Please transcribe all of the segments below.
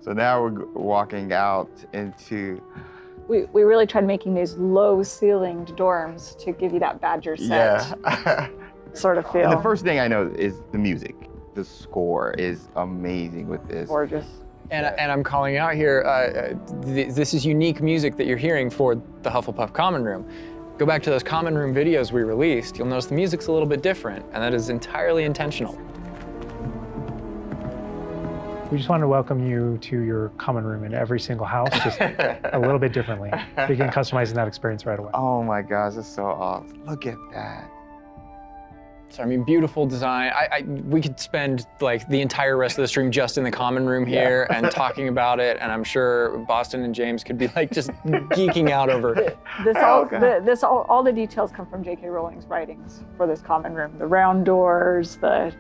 So now we're walking out into... We really tried making these low-ceilinged dorms to give you that Badger set sort of feel. And the first thing I know is the music. The score is amazing with this. Gorgeous. And I'm calling out here, this is unique music that you're hearing for the Hufflepuff Common Room. Go back to those Common Room videos we released, you'll notice the music's a little bit different, and that is entirely intentional. We just want to welcome you to your common room in every single house, just a little bit differently. Begin customizing that experience right away. Oh my gosh, that's so awesome. Look at that. So I mean, beautiful design. We could spend like the entire rest of the stream just in the common room here and talking about it, and I'm sure Boston and James could be like just geeking out over it. All the details come from J.K. Rowling's writings for this common room. The round doors, the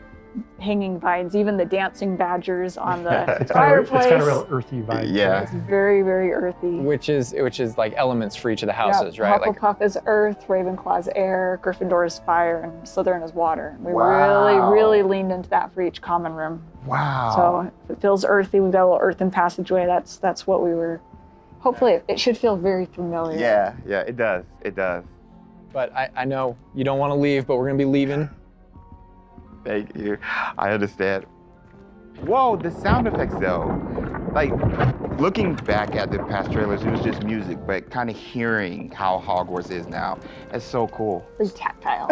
hanging vines, even the dancing badgers on the fireplace. It's got a real earthy vibe. Yeah. It's very, very earthy. Which is like elements for each of the houses, right? Hufflepuff is earth, Ravenclaw's air, Gryffindor is fire, and Slytherin is water. We really leaned into that for each common room. Wow. So if it feels earthy, we've got a little earthen passageway. That's what we were. Hopefully, it should feel very familiar. Yeah, it does. It does. But I know you don't want to leave, but we're gonna be leaving. Thank you. I understand. Whoa, the sound effects though. Like, looking back at the past trailers, it was just music, but kind of hearing how Hogwarts is now, it's so cool. Very tactile.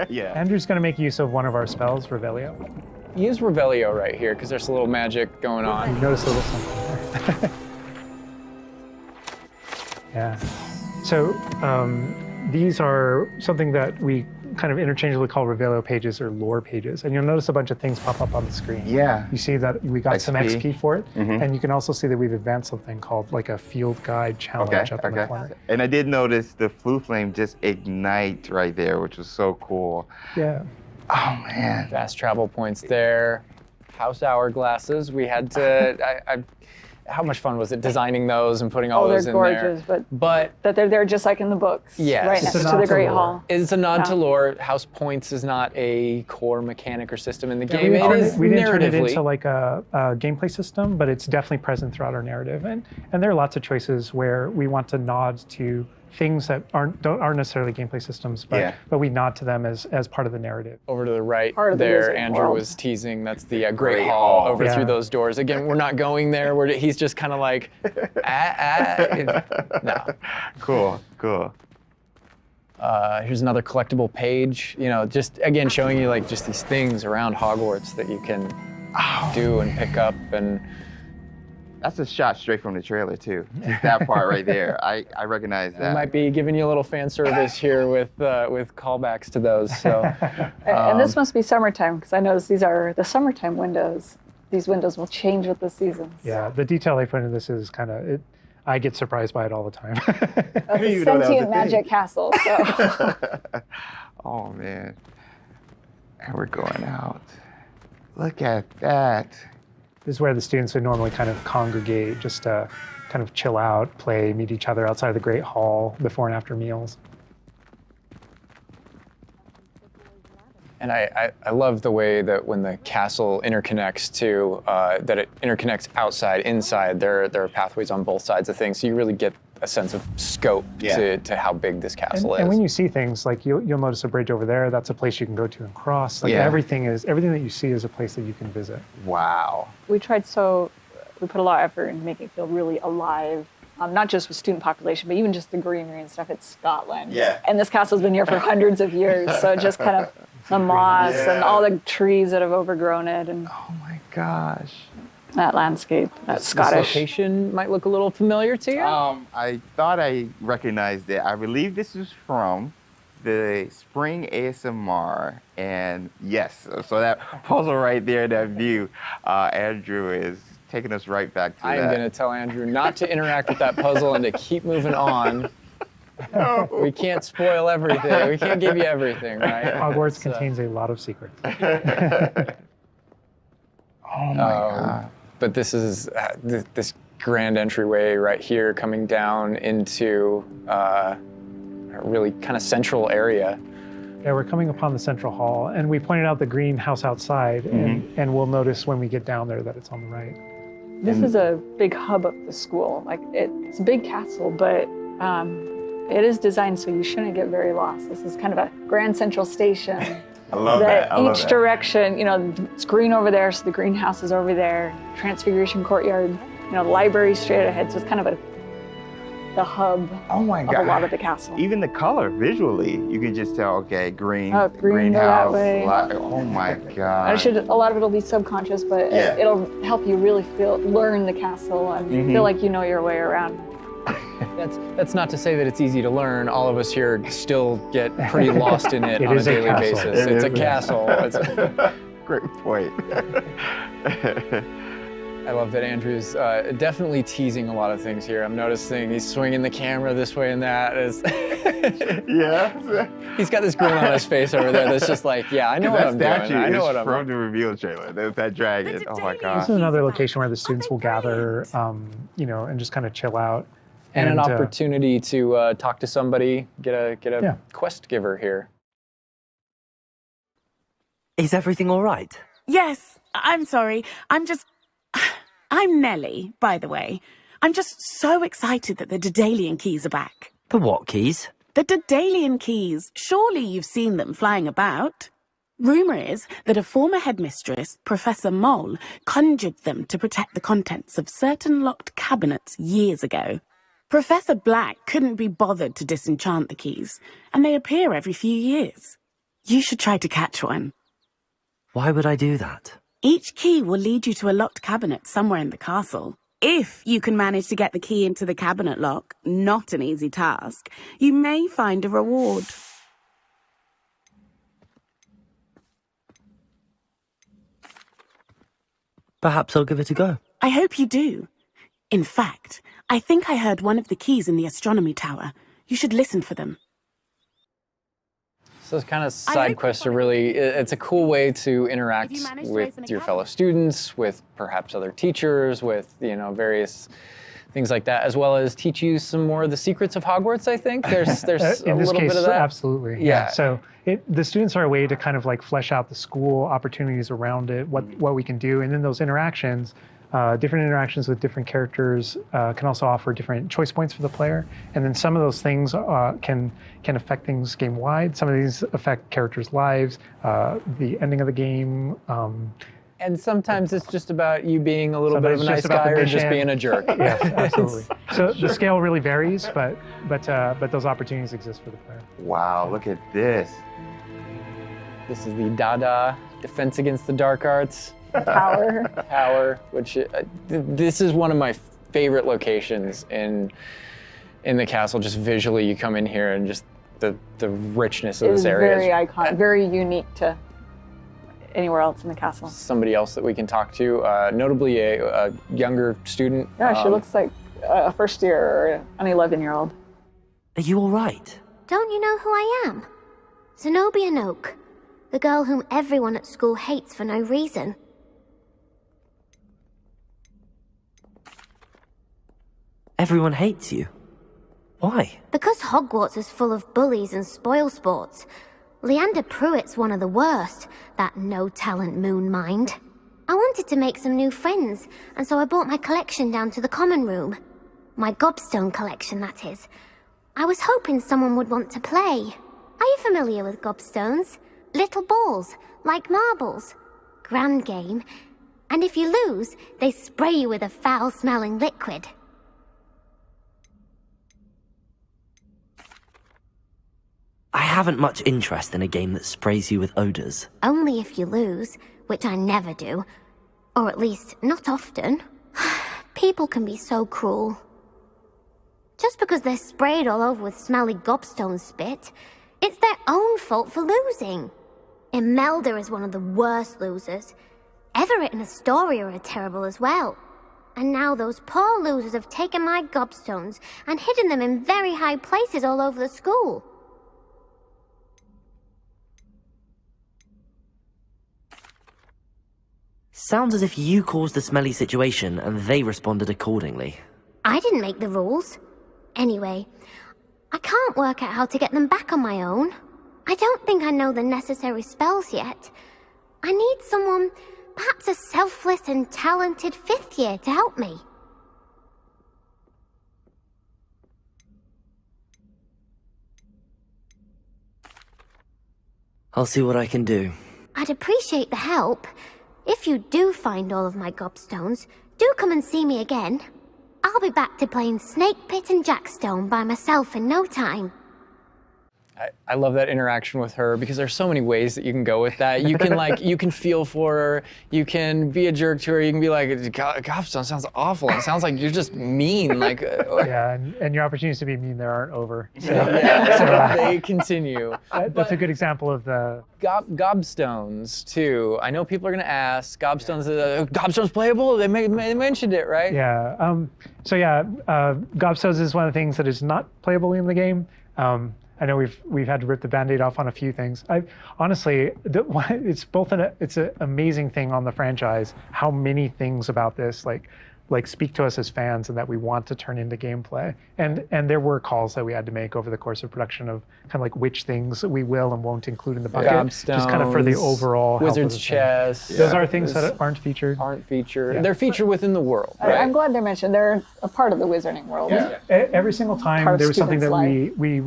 Yeah. Andrew's going to make use of one of our spells, Revelio. Use Revelio right here, because there's a little magic going on. You notice a little something there. Yeah. So these are something that we kind of interchangeably call Revelio pages or lore pages. And you'll notice a bunch of things pop up on the screen. Yeah. You see that we got some XP for it. Mm-hmm. And you can also see that we've advanced something called like a field guide challenge up in the corner. And I did notice the flue flame just ignite right there, which was so cool. Yeah. Oh man. Fast travel points there. House hourglasses. We had to, how much fun was it designing those and putting all those in there? They're gorgeous, but that they're there just like in the books. Yes. Right next to the Great Hall. It's a nod to lore. House points is not a core mechanic or system in the game. We didn't turn it narratively. into like a gameplay system, but it's definitely present throughout our narrative. And there are lots of choices where we want to nod to things that aren't necessarily gameplay systems, but we nod to them as part of the narrative. Over to the right Part of the there, music Andrew world. was teasing, that's the Great Hall over through those doors. Again, we're not going there. He's just kind of like, no. Cool. Here's another collectible page. You know, just again showing you like just these things around Hogwarts that you can do and pick up. And that's a shot straight from the trailer too. Just that part right there. I recognize that. I might be giving you a little fan service here with callbacks to those. So, And this must be summertime, because I noticed these are the summertime windows. These windows will change with the seasons. Yeah, the detail I put into this is kind of, I get surprised by it all the time. That's a sentient magic castle, so. Oh man. And we're going out. Look at that. This is where the students would normally kind of congregate, just to kind of chill out, play, meet each other outside of the Great Hall before and after meals. and I love the way that when the castle interconnects to, that it interconnects outside, inside. There are pathways on both sides of things, so you really get a sense of scope to how big this castle is. And when you see things, like you'll notice a bridge over there, that's a place you can go to and cross. Like everything that you see is a place that you can visit. Wow. We put a lot of effort in making it feel really alive. Not just with student population, but even just the greenery and stuff. It's Scotland. Yeah. And this castle's been here for hundreds of years, so just kind of the moss and all the trees that have overgrown it, and Oh my gosh. that landscape, that This Scottish. location might look a little familiar to you. I thought I recognized it. I believe this is from the Spring ASMR, and yes, so that puzzle right there, that view, Andrew is taking us right back to I am going to tell Andrew not to interact with that puzzle and to keep moving on. No. We can't spoil everything. We can't give you everything, right? Hogwarts contains a lot of secrets. Oh my God. But this is this grand entryway right here coming down into a really kind of central area. Yeah, we're coming upon the central hall, and we pointed out the greenhouse outside, and we'll notice when we get down there that it's on the right. This is a big hub of the school. Like it's a big castle, but it is designed so you shouldn't get very lost. This is kind of a grand central station. I love that. Each direction, it's green over there, so the greenhouse is over there. Transfiguration courtyard, the library's straight ahead, so it's kind of the hub of a lot of the castle. Even the color, visually, you can just tell, okay, green, green greenhouse. that way. Oh my God. A lot of it'll be subconscious, but it'll help you really learn the castle and feel like you know your way around. That's not to say that it's easy to learn. All of us here still get pretty lost in it on a daily basis. It's a castle. Great point. I love that Andrew's definitely teasing a lot of things here. I'm noticing he's swinging the camera this way and that. Yeah. He's got this grin on his face over there that's just like, yeah, I know what I'm doing. I know what I'm from the reveal trailer. There's that dragon. Oh my God. This is another location where the students will gather, and just kind of chill out. And an opportunity to talk to somebody, get a quest giver here. Is everything all right? Yes, I'm sorry. I'm Nellie, by the way. I'm just so excited that the Daedalian keys are back. The what keys? The Daedalian keys. Surely you've seen them flying about. Rumour is that a former headmistress, Professor Mole, conjured them to protect the contents of certain locked cabinets years ago. Professor Black couldn't be bothered to disenchant the keys, and they appear every few years. You should try to catch one. Why would I do that? Each key will lead you to a locked cabinet somewhere in the castle. If you can manage to get the key into the cabinet lock, not an easy task, you may find a reward. Perhaps I'll give it a go. I hope you do. In fact, I think I heard one of the keys in the astronomy tower. You should listen for them. So those kind of side quests are really, it's a cool way to interact with your fellow students, with perhaps other teachers, with, various things like that, as well as teach you some more of the secrets of Hogwarts, I think. There's a little bit of that. Absolutely. Yeah. So the students are a way to kind of like flesh out the school opportunities around it, what we can do. And then those interactions, different interactions with different characters can also offer different choice points for the player. And then some of those things can affect things game-wide. Some of these affect characters' lives, the ending of the game. And sometimes it's just about you being a little bit of a nice guy or just being a jerk. Yes, absolutely. So the scale really varies, but those opportunities exist for the player. Wow, look at this. This is the Dada Defense Against the Dark Arts. Tower, which this is one of my favorite locations in the castle. Just visually, you come in here and just the richness of this area is very iconic, very unique to anywhere else in the castle. Somebody else that we can talk to, notably a younger student. Yeah, she looks like a first year or an 11-year-old. Are you all right? Don't you know who I am? Zenobia Noak, the girl whom everyone at school hates for no reason. Everyone hates you. Why? Because Hogwarts is full of bullies and spoilsports. Leander Pruitt's one of the worst, that no-talent moon mind. I wanted to make some new friends, and so I brought my collection down to the common room. My gobstone collection, that is. I was hoping someone would want to play. Are you familiar with gobstones? Little balls, like marbles. Grand game. And if you lose, they spray you with a foul-smelling liquid. I haven't much interest in a game that sprays you with odors. Only if you lose, which I never do. Or at least, not often. People can be so cruel. Just because they're sprayed all over with smelly gobstone spit, it's their own fault for losing. Imelda is one of the worst losers. Everett and Astoria are terrible as well. And now those poor losers have taken my gobstones and hidden them in very high places all over the school. Sounds as if you caused the smelly situation and they responded accordingly. I didn't make the rules. Anyway, I can't work out how to get them back on my own. I don't think I know the necessary spells yet. I need someone Perhaps a selfless and talented 5th year to help me. I'll see what I can do. I'd appreciate the help. If you do find all of my gobstones, do come and see me again. I'll be back to playing Snake Pit and Jackstone by myself in no time. I love that interaction with her because there's so many ways that you can go with that. You can you can feel for her. You can be a jerk to her. You can be like, gobstone sounds awful. It sounds like you're just mean. Yeah, and your opportunities to be mean there aren't over. So, they continue. That's a good example of the gobstones too. I know people are gonna ask, gobstones playable? They mentioned it, right? Yeah. Gobstones is one of the things that is not playable in the game. I know we've had to rip the Band-Aid off on a few things. Honestly, it's it's an amazing thing on the franchise how many things about this like speak to us as fans and that we want to turn into gameplay. And there were calls that we had to make over the course of production of kind of like which things we will and won't include in the bucket, just kind of for the overall Wizard's Chest. Yeah. Those are things that aren't featured. Yeah. They're featured within the world. Right? I'm glad they're mentioned. They're a part of the Wizarding world. Yeah. Every single time there was something that we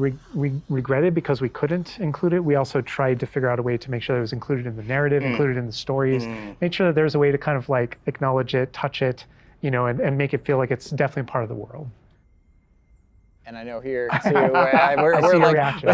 regretted because we couldn't include it. We also tried to figure out a way to make sure that it was included in the narrative, included in the stories, make sure that there's a way to kind of like acknowledge it, touch it, and make it feel like it's definitely part of the world. And I know here too, we're like, reaction.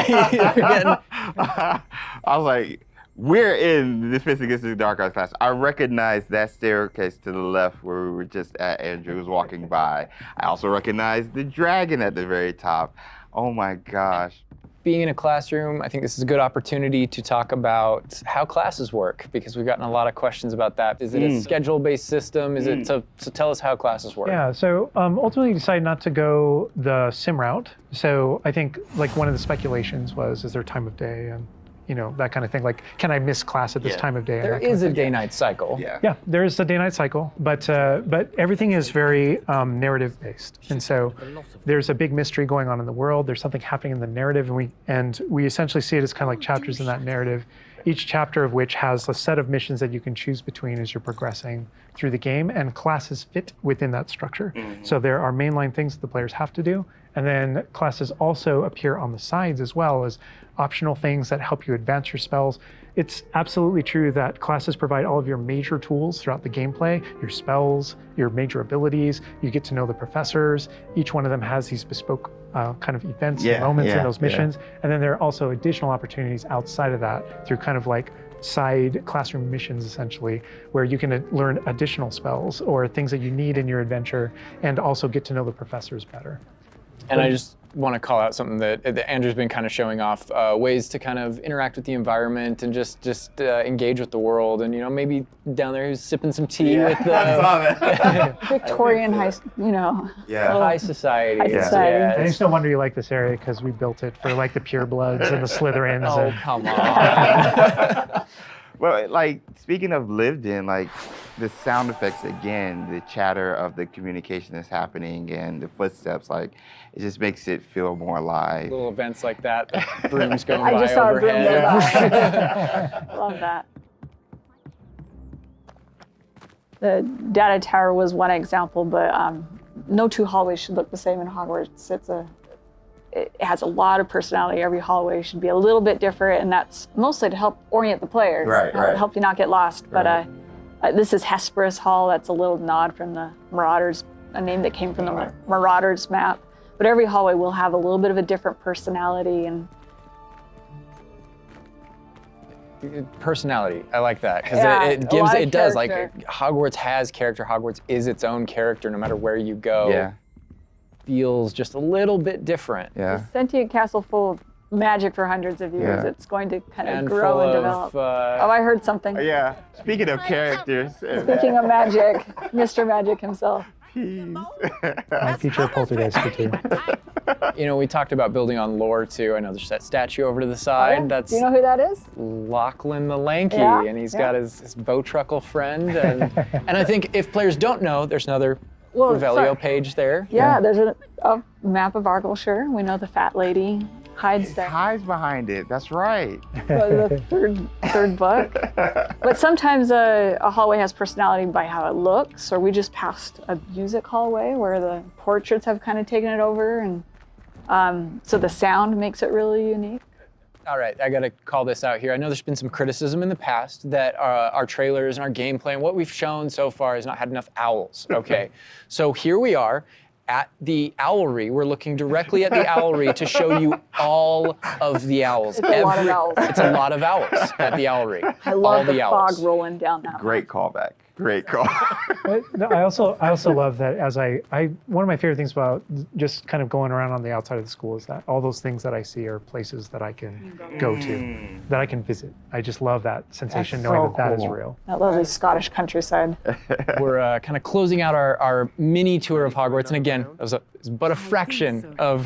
I was like, we're in the Sophisticated Dark Arts class. I recognize that staircase to the left where we were just at. Andrew was walking by. I also recognize the dragon at the very top. Oh my gosh. Being in a classroom, I think this is a good opportunity to talk about how classes work, because we've gotten a lot of questions about that. Is it a schedule-based system? Is it so tell us how classes work? Yeah, so ultimately decided not to go the sim route. So I think like one of the speculations was, is there time of day and that kind of thing. Like, can I miss class at this time of day? There is a day-night cycle. Yeah, there is a day-night cycle, but everything is very narrative-based, and so there's a big mystery going on in the world. There's something happening in the narrative, and we essentially see it as kind of like chapters in that narrative. Each chapter of which has a set of missions that you can choose between as you're progressing through the game, and classes fit within that structure. So there are mainline things that the players have to do, and then classes also appear on the sides as well as optional things that help you advance your spells. It's absolutely true that classes provide all of your major tools throughout the gameplay, your spells, your major abilities. You get to know the professors. Each one of them has these bespoke kind of events and moments in those missions. And then there are also additional opportunities outside of that through kind of like side classroom missions, essentially, where you can learn additional spells or things that you need in your adventure and also get to know the professors better. And I just want to call out something that Andrew's been kind of showing off, ways to kind of interact with the environment and just engage with the world. And, maybe down there who's sipping some tea with the Victorian high, high society. High society. And it's no wonder you like this area because we built it for like the purebloods and the Slytherins. Oh, come on. Well, like, speaking of lived in, like, the sound effects again, the chatter of the communication that's happening and the footsteps, like, it just makes it feel more alive. Little events like that, brooms going I by just saw overhead. a broom go by. Love that. The data tower was one example, but no two hallways should look the same in Hogwarts. It has a lot of personality. Every hallway should be a little bit different, and that's mostly to help orient the player, help you not get lost. But this is Hesperus Hall. That's a little nod from the Marauders, a name that came from the Marauders map. But every hallway will have a little bit of a different personality and personality. I like that because it does. Like Hogwarts has character. Hogwarts is its own character, no matter where you go. Yeah. Feels just a little bit different. Yeah. It's a sentient castle full of magic for hundreds of years. It's going to kind of grow and develop. I heard something. Yeah. Speaking of characters. Speaking of magic, Mr. Magic himself. My future poltergeist too. We talked about building on lore too. I know there's that statue over to the side. Do you know who that is? Lachlan the Lanky, and he's got his Bowtruckle friend. And I think if players don't know, there's another Revelio page there. Yeah, there's a map of Argyllshire. We know the fat lady hides there. Hides behind it. That's right. The third book. But sometimes a hallway has personality by how it looks, or we just passed a music hallway where the portraits have kind of taken it over, and so the sound makes it really unique. All right, I gotta call this out here. I know there's been some criticism in the past that our trailers and our gameplay and what we've shown so far has not had enough owls, okay? So here we are at the owlery. We're looking directly at the owlery to show you all of the owls. It's a lot of owls. It's a lot of owls at the owlery. I love the owls. fog rolling down that Great callback. Great call. I also love that as one of my favorite things about just kind of going around on the outside of the school is that all those things that I see are places that I can go to, that I can visit. I just love that sensation, That's knowing so that is cool. real. That lovely Scottish countryside. We're kind of closing out our mini tour of Hogwarts, and again, it was but a fraction of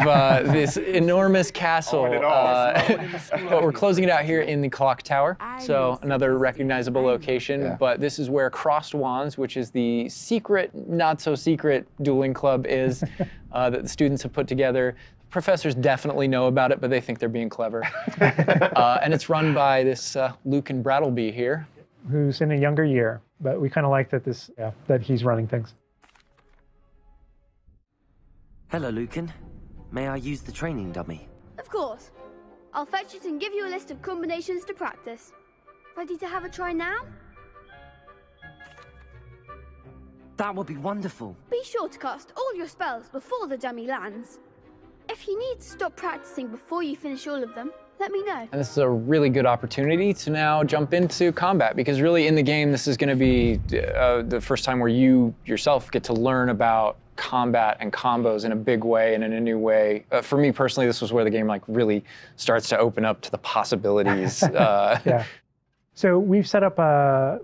this enormous castle. But we're closing it out here in the clock tower, so another recognizable location. Yeah. But this is where Crossed Wands, which is the secret, not so secret dueling club is that the students have put together. Professors definitely know about it, but they think they're being clever. And it's run by this Lucan Brattleby here, who's in a younger year, but we kind of like that that he's running things. Hello, Lucan. May I use the training dummy? Of course. I'll fetch it and give you a list of combinations to practice. Ready to have a try now? That would be wonderful. Be sure to cast all your spells before the dummy lands. If you need to stop practicing before you finish all of them, let me know. and this is a really good opportunity to now jump into combat, because really in the game, this is going to be the first time where you yourself get to learn about combat and combos in a big way and in a new way. For me personally, this was where the game really starts to open up to the possibilities. Yeah. So we've set up a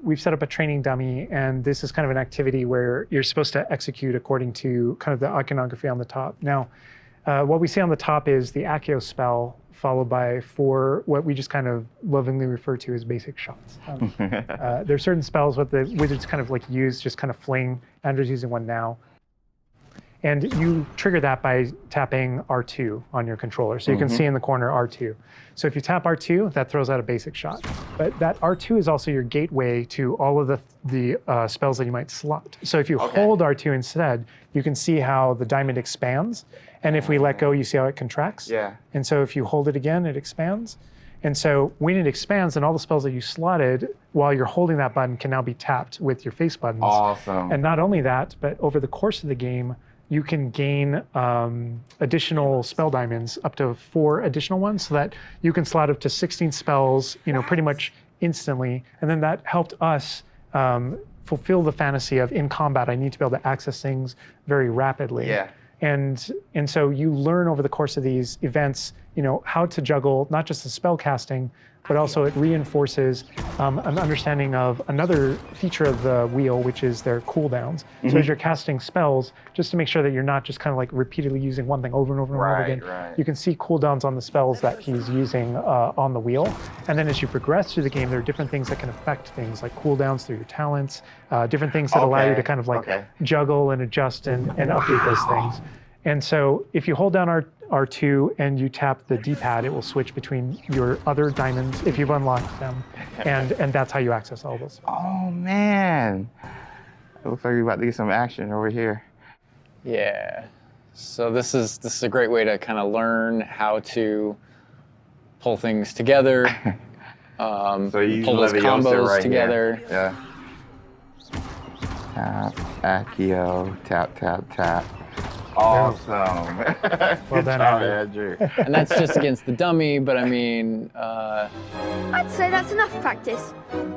training dummy, and this is kind of an activity where you're supposed to execute according to kind of the iconography on the top. Now, what we see on the top is the Accio spell, followed by 4 what we just kind of lovingly refer to as basic shots. There's certain spells what the wizards kind of use, just kind of fling. Andrew's using one now. And you trigger that by tapping R2 on your controller. So you can see in the corner R2. So if you tap R2, that throws out a basic shot. But that R2 is also your gateway to all of the spells that you might slot. So if you hold R2 instead, you can see how the diamond expands. And if we let go, you see how it contracts. Yeah. And so if you hold it again, it expands. And so when it expands, then all the spells that you slotted while you're holding that button can now be tapped with your face buttons. Awesome. And not only that, but over the course of the game, you can gain additional spell diamonds, up to 4 additional ones, so that you can slot up to 16 spells, pretty much instantly. And then that helped us fulfill the fantasy of in combat, I need to be able to access things very rapidly. Yeah. And so you learn over the course of these events, how to juggle not just the spell casting, but also it reinforces an understanding of another feature of the wheel, which is their cooldowns. So as you're casting spells, just to make sure that you're not just kind of repeatedly using one thing over and over and over again, you can see cooldowns on the spells that he's using on the wheel. And then as you progress through the game, there are different things that can affect things like cooldowns through your talents, different things that allow you to kind of juggle and adjust and update those things. And so if you hold down R2 and you tap the D-pad, it will switch between your other diamonds if you've unlocked them, and that's how you access all those. Oh man, it looks like we're about to get some action over here. Yeah. So this is a great way to kind of learn how to pull things together, So you pull those combos right together. Here. Yeah. Tap, Accio, tap, tap, tap. Awesome. Well done, Andrew. And that's just against the dummy, but I mean... I'd say that's enough practice.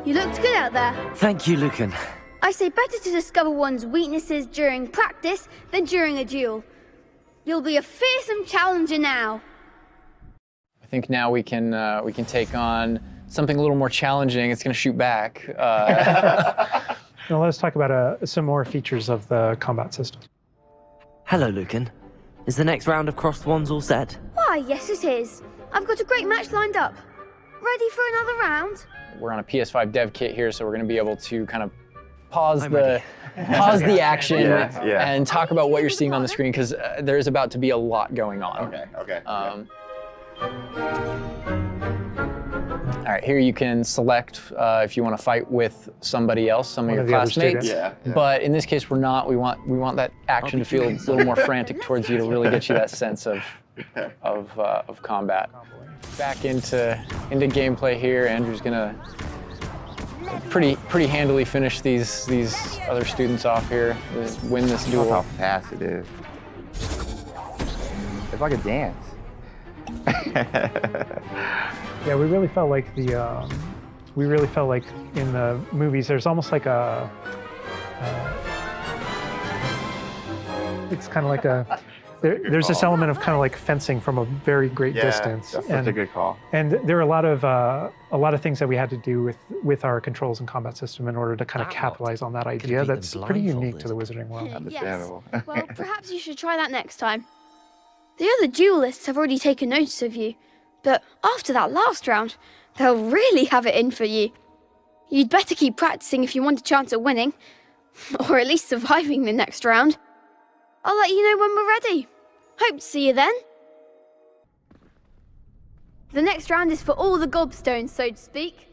You looked good out there. Thank you, Lucan. I say better to discover one's weaknesses during practice than during a duel. You'll be a fearsome challenger now. I think now we can take on something a little more challenging. It's going to shoot back. Now let's talk about some more features of the combat system. Hello, Lucan. Is the next round of Crossed Wands all set? Why, yes it is. I've got a great match lined up. Ready for another round? We're on a PS5 dev kit here, so we're going to be able to kind of pause I'm the ready. action Yeah. and talk about what you're seeing on the screen, because there's about to be a lot going on. Okay. All right, here you can select if you want to fight with somebody else, some of your the other classmates. students. Yeah. But in this case, we're not. We want that action to feel a little more frantic towards you to really get you that sense of combat. Back into gameplay here. Andrew's gonna pretty handily finish these other students off here. Win this Look how duel. fast it is. It's like a dance. Yeah, we really felt like in the movies, there's almost like a, it's kind of like there's this element of kind of like fencing from a very great distance. That's such a good call. And there are a lot of things that we had to do with our controls and combat system in order to kind of capitalize on that idea that's pretty unique to the Wizarding world. Understandable. Yes. Well, perhaps you should try that next time. The other duelists have already taken notice of you, but after that last round, they'll really have it in for you. You'd better keep practicing if you want a chance at winning, or at least surviving the next round. I'll let you know when we're ready. Hope to see you then. The next round is for all the gobstones, so to speak.